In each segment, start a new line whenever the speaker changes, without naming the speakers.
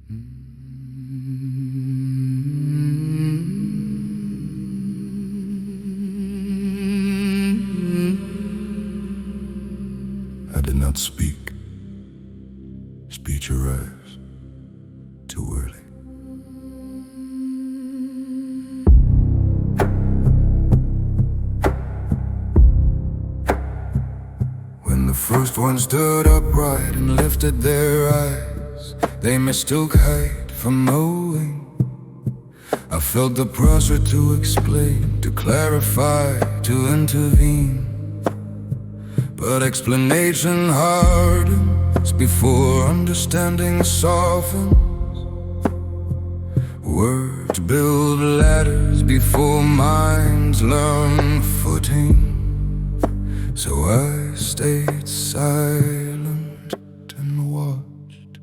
I did not speak. Speech arrives too early. When the first one stood upright and lifted their eyes, they mistook height for knowing. I felt the pressure to explain, to clarify, to intervene. But explanation hardens before understanding softens. Words build ladders before minds learn footing. So I stayed silent and watched.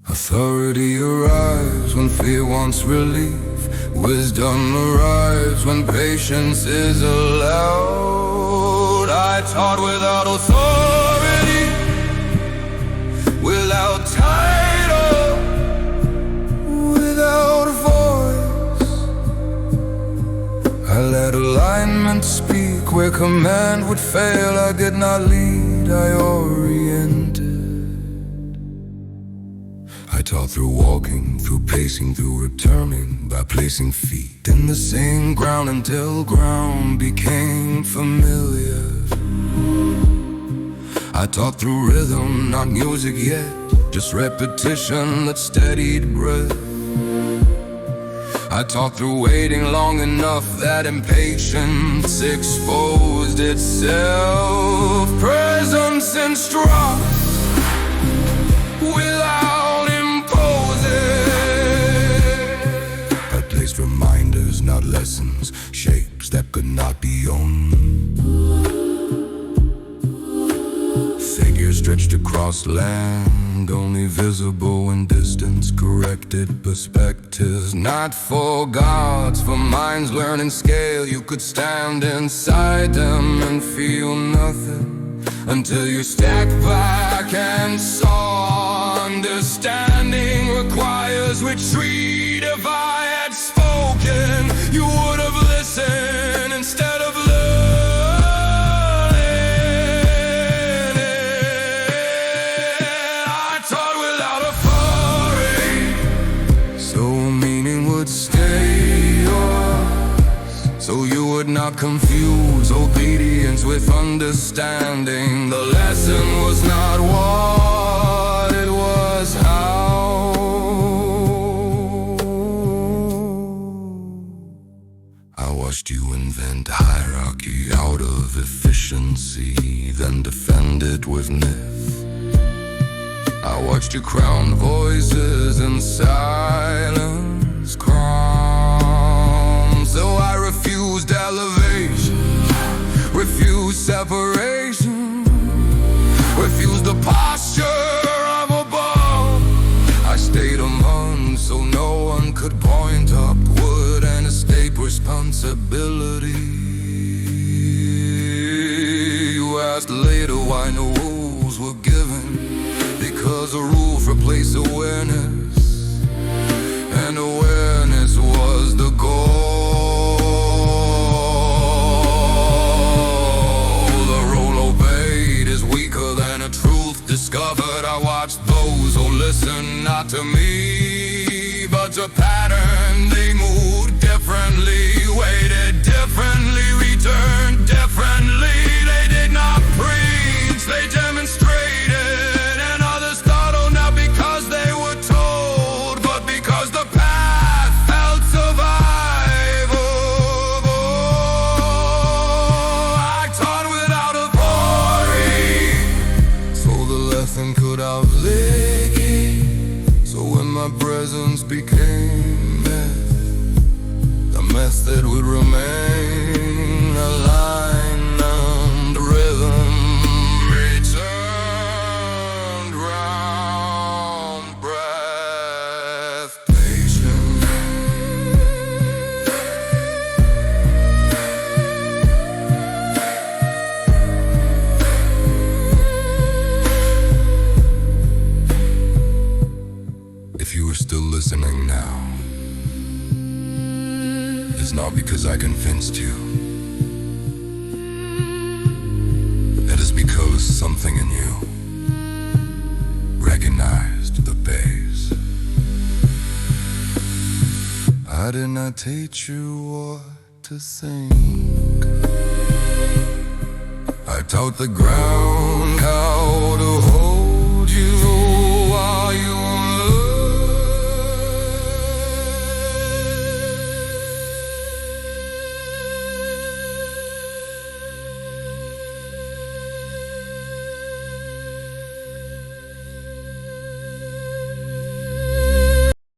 Authority arrives when fear wants relief. Wisdom arrives when patience is allowed. I taught without authority, without title, without voice. I let alignment speak where command would fail. I did not lead, I oriented. I taught through walking, through pacing, through returning, by placing feet in the same ground until ground became familiar. I taught through rhythm, not music yet, just repetition that steadied breath. I taught through waiting long enough that impatience exposed itself. Presence instructs without imposing. I placed reminders, not lessons, shapes that could not be owned. Figures stretched across land, only visible when distance corrected. Perspectives not for gods, for minds learning scale. You could stand inside them and feel nothing until you stepped back and saw. Understanding requires retreat. If I had spoken, you would have listened instead of learning. I taught without authority, so meaning would stay yours, so you would not confuse obedience with understanding. The lesson was not what, it was how. I watched you invent hierarchy out of efficiency, then defend it with myth. I watched you crown voices in silence, calm. So I refused elevation, refused separation, refused the posture of a bomb. I stayed among so no one could point upward and escape responsibility. You asked later why no rules were given, because a rule replaced awareness, and awareness was the goal. The role obeyed is weaker than a truth discovered. I watched those who listen not to me, but to pattern. They moved differently, waited differently, returned differently. They did not preach, they demonstrated. And others thought, not because they were told, but because the path felt survivable. I taught without authority, so the lesson could outlive it. So when my presence became myth, the method would remain aligned, and rhythm returned round, breath patient. If you were listening now, it's not because I convinced you. It is because something in you recognized the bass. I did not teach you what to think. I taught the ground